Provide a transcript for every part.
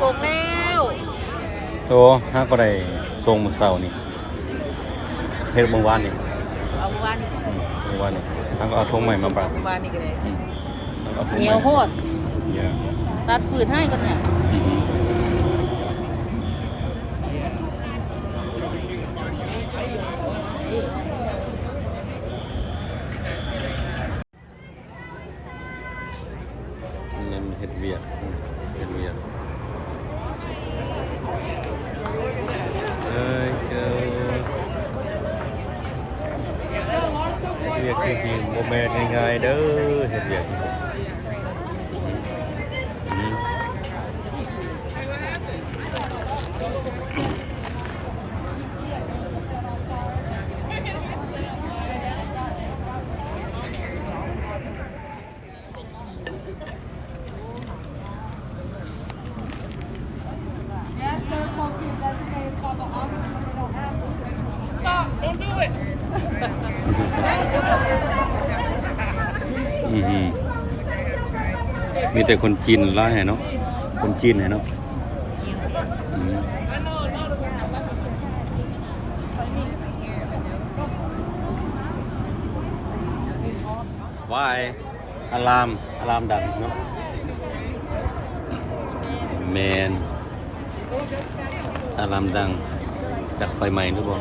ลงแล้วโอ้ฮะก็ได้ทรงมือเสาร์นี่เฮ็ดเมื่อวานนี่เอาวันเมื่อวานนี่ทั้งก็เอาทงใหม่มาปรับเมื่อวานนี่ก็เลยเหนียวโคตรตัดฝืนให้กันเนี่ยเฮ็ดเวียดเอ้ยเจ้าเฮ็ดเวียดจริงๆบ่แม่นง่ายๆเด้อเฮ็ดเวียดมีแต่คนจีนร้ายเนาะคนจีนเนาะวายอะลามดังเนาะแมนอะลามดังจากไฟใหม่หรือเปล่า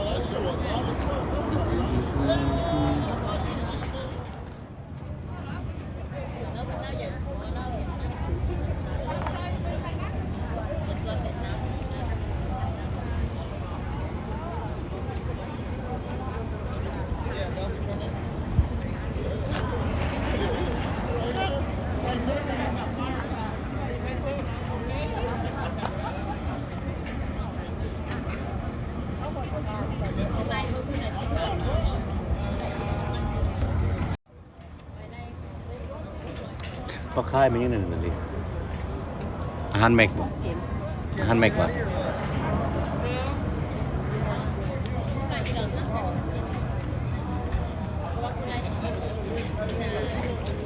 ก็ค่ายมันยังหนึ่งเลยอาหารแม็กบ่อาหารแม็กบ่อ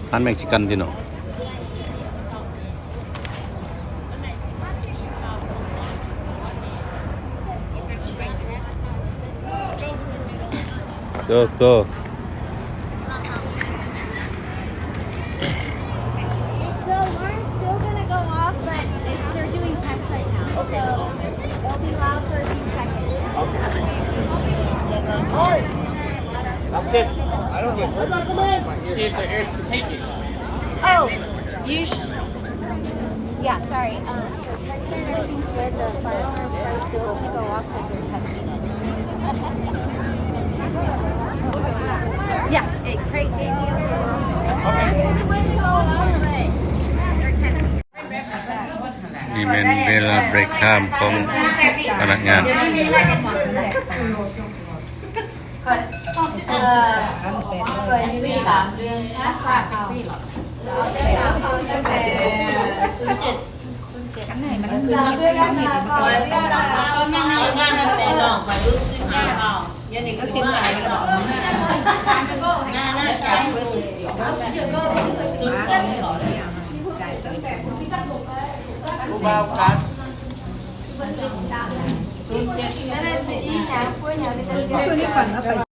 าหารเม็กซิกันที่เนาะก็ That's it. I don't get see if the air's taking. Oh, you Yeah, sorry. So Craig said everything's good. The firearms probably still won't go off because they're testing it. Yeah, Craig gave me a little. นี่เป็นเวลาเบรกไทม์ของพนักงานBao cát. Cái này phần nó phải